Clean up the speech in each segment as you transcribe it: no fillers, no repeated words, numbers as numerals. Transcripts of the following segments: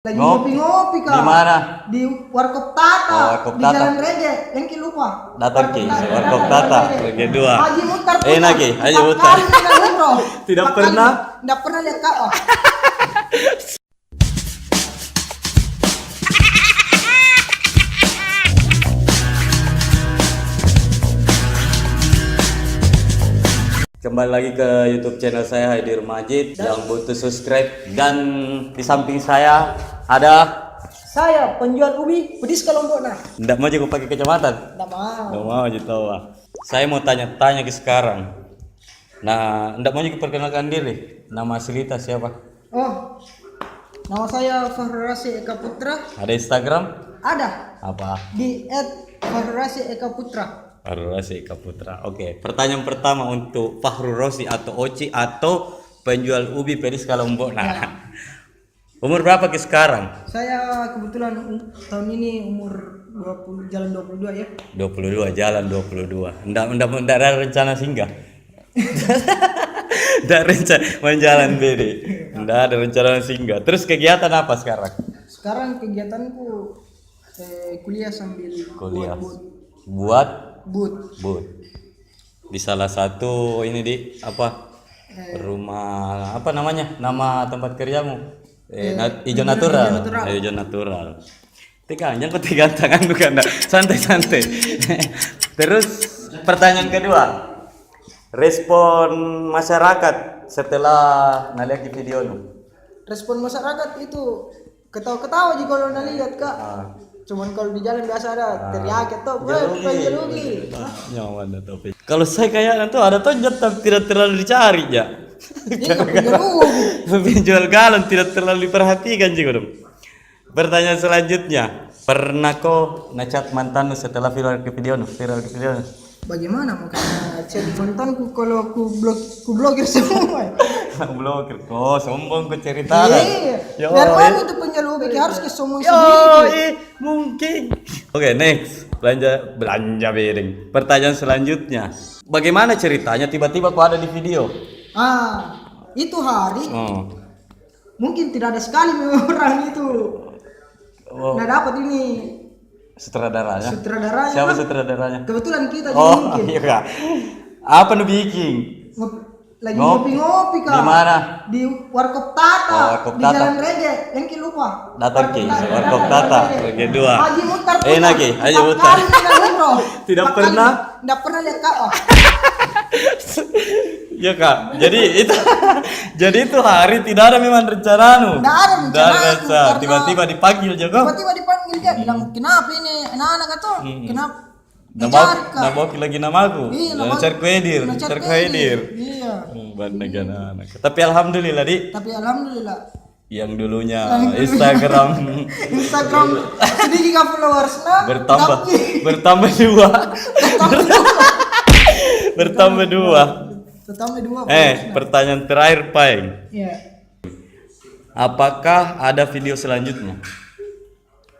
Lagi Ngopi. ngopi-ngopi kak. Di mana? Di Warkop Tata. Oh, Warkop di Tata. Jalan Rege. Yang ki lupa. Datang ki, Warkop Tata, Rege 2. Haji Mutar. Enak ki, Haji Mutar. Tidak pernah. Tidak pernah lihat kak. Oh. Kembali lagi ke YouTube channel saya Haidir Majid. Yang butuh subscribe, dan di samping saya ada. Saya penjual ubi pedis ke Lombok nah. Nggak mau juga pakai kacamata. Tidak mau. Nggak mau aja tahu. Saya mau tanya-tanya ke sekarang. Nah, nggak mau juga perkenalkan diri. Nama asli kita siapa? Oh, nama saya Fahrurasi Eka Putra. Ada Instagram? Ada Apa? di @Fahrurasi Eka Putra. Fahrul Rosi Kaputra. Oke, pertanyaan pertama untuk Fahrul Rosi atau Oci atau penjual ubi pedis ke Lombok. Nah, umur berapa ke sekarang? Saya kebetulan tahun ini umur 20 jalan 22 ya. 22, jalan 22. Nggak ada rencana singgah. Nggak rencana menjalan bede. Nggak ada rencana singgah. Terus kegiatan apa sekarang? Sekarang kegiatanku kuliah sambil Kuliah. buat Buat boot. di salah satu ini di apa? Rumah apa namanya? Nama tempat kerjamu? Hijau natural. Hijau natural. Tegang, jangan pegang tangan bukan, santai-santai. Terus pertanyaan kedua, respon masyarakat setelah ngeliat di video nu. Respon masyarakat itu ketawa-ketawa jika kalau lihat kak. Cuman kalau di jalan biasa ada teriak atau jalugi. Nyaman tapi. Kalau saya kayak itu ada tonjot tapi tidak terlalu dicari ya. Penjual galon tidak terlalu diperhatikan juga dong. Pertanyaan selanjutnya, pernah kau ngecat mantanmu setelah viral ke video? Bagaimana makanya chat mantanku kalau ku blokir semua. Blokir. Oh, sombong ku cerita. Iya. Biar mana itu penjual ubi harus ke sombong sedikit. Mungkin. Oke, next. Belanja piring. Pertanyaan selanjutnya. Bagaimana ceritanya tiba-tiba kau ada di video? Itu hari. Mungkin tidak ada sekali memang orang itu. Nggak dapat ini. Sutradaranya. Siapa Siapa sutradaranya? Kebetulan kita juga mungkin. Iya kak. Apa nu bikin? Lagi ngopi-ngopi kak. Di mana? Di Warkop Tata. Warkop di Tata. Jalan Rege. Yang ki lupa. Datang ki, Warkop Tata, Rege 2. Haji Mutar. Enak ki, Haji Mutar. Tidak pernah. Tidak pernah lihat kak. Oh. Ya kak. Jadi itu hari tidak ada memang rencana. Tidak ada rencana. Tiba-tiba dipanggil juga. Tiba-tiba dipanggil dia bilang kenapa ini anak-anak atau kenapa? Nama lagi namaku. Iya, cari Khadir. Iya. Banyak anak. Tapi alhamdulillah Tapi alhamdulillah. Yang dulunya Instagram sedikit followers nah bertambah dua. Pertanyaan terakhir Pai. Iya. Apakah ada video selanjutnya?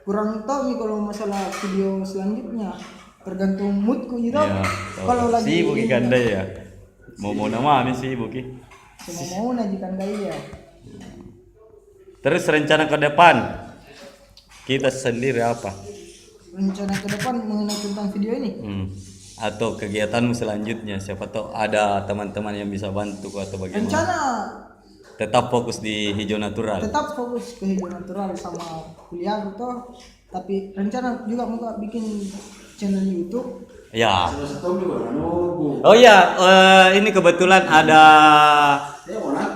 Kurang tahu nih kalau masalah video selanjutnya, tergantung moodku gitu. Ya, kalau lagi sibuk ikan ya. Mau nama sih buki. Mau najikan ya. Terus rencana ke depan kita sendiri apa? Rencana ke depan mengenai tentang video ini? Atau kegiatanmu selanjutnya? Siapa tahu ada teman-teman yang bisa bantu atau bagaimana? Rencana tetap fokus di hijau natural. Tetap fokus ke hijau natural sama kuliah gitu. Tapi rencana juga mau bikin channel YouTube. Ya. Oh ya, ini kebetulan ada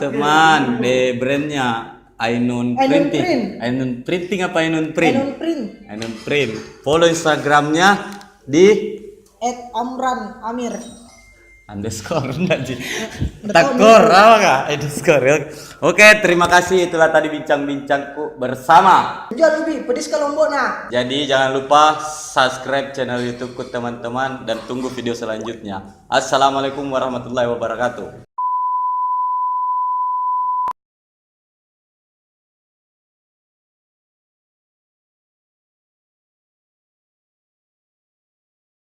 teman di brandnya Ainun Printing. Ainun Printing apa Ainun Print? Ainun Print. Follow Instagramnya di @amran_amir _ nanti takor apa kak underscore. Oke, terima kasih itulah tadi bincang-bincangku bersama penjual ubi pedis ke Lombok nah. Jadi jangan lupa subscribe channel YouTubeku teman-teman dan tunggu video selanjutnya. Assalamualaikum warahmatullahi wabarakatuh.